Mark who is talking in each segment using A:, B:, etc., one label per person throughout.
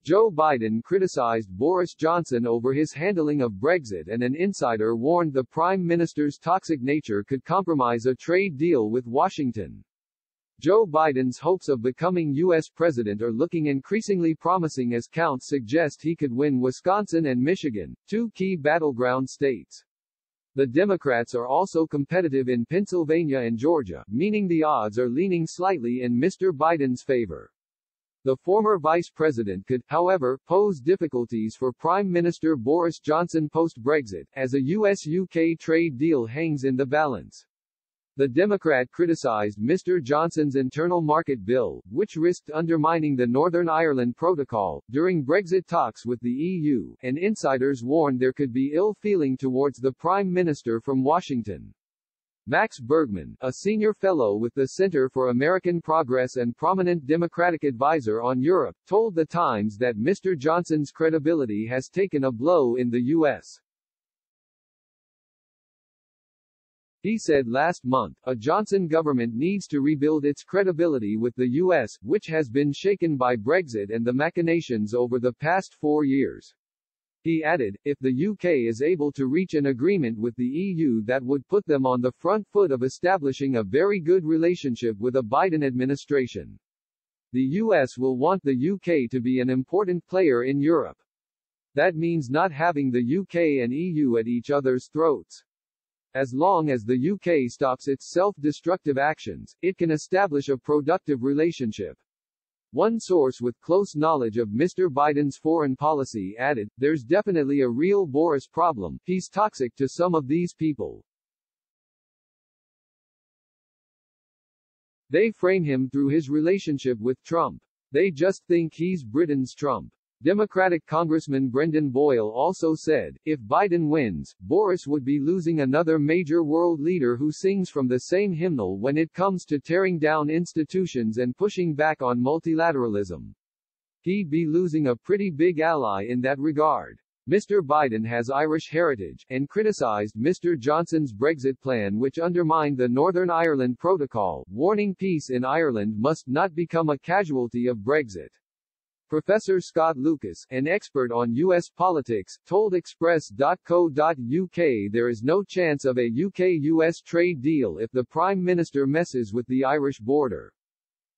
A: Joe Biden criticized Boris Johnson over his handling of Brexit, and an insider warned the Prime Minister's toxic nature could compromise a trade deal with Washington. Joe Biden's hopes of becoming U.S. president are looking increasingly promising as counts suggest he could win Wisconsin and Michigan, two key battleground states. The Democrats are also competitive in Pennsylvania and Georgia, meaning the odds are leaning slightly in Mr. Biden's favor. The former vice president could, however, pose difficulties for Prime Minister Boris Johnson post-Brexit, as a US-UK trade deal hangs in the balance. The Democrat criticized Mr. Johnson's internal market bill, which risked undermining the Northern Ireland Protocol, during Brexit talks with the EU, and insiders warned there could be ill feeling towards the Prime Minister from Washington. Max Bergman, a senior fellow with the Center for American Progress and prominent Democratic advisor on Europe, told The Times that Mr. Johnson's credibility has taken a blow in the U.S. He said last month, a Johnson government needs to rebuild its credibility with the U.S., which has been shaken by Brexit and the machinations over the past 4 years. He added, if the UK is able to reach an agreement with the EU, that would put them on the front foot of establishing a very good relationship with a Biden administration. The US will want the UK to be an important player in Europe. That means not having the UK and EU at each other's throats. As long as the UK stops its self-destructive actions, it can establish a productive relationship. One source with close knowledge of Mr. Biden's foreign policy added, there's definitely a real Boris problem, he's toxic to some of these people. They frame him through his relationship with Trump. They just think he's Britain's Trump. Democratic Congressman Brendan Boyle also said, if Biden wins, Boris would be losing another major world leader who sings from the same hymnal when it comes to tearing down institutions and pushing back on multilateralism. He'd be losing a pretty big ally in that regard. Mr. Biden has Irish heritage, and criticized Mr. Johnson's Brexit plan, which undermined the Northern Ireland Protocol, warning peace in Ireland must not become a casualty of Brexit. Professor Scott Lucas, an expert on U.S. politics, told Express.co.uk there is no chance of a UK-US trade deal if the Prime Minister messes with the Irish border.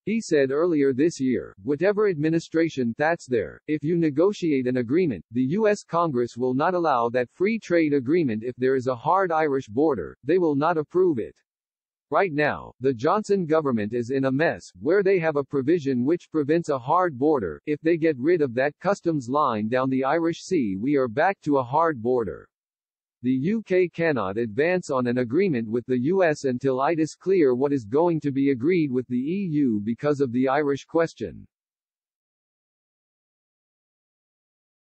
A: He said earlier this year, whatever administration that's there, if you negotiate an agreement, the U.S. Congress will not allow that free trade agreement if there is a hard Irish border, they will not approve it. Right now, the Johnson government is in a mess, where they have a provision which prevents a hard border. If they get rid of that customs line down the Irish Sea, we are back to a hard border. The UK cannot advance on an agreement with the US until it is clear what is going to be agreed with the EU because of the Irish question.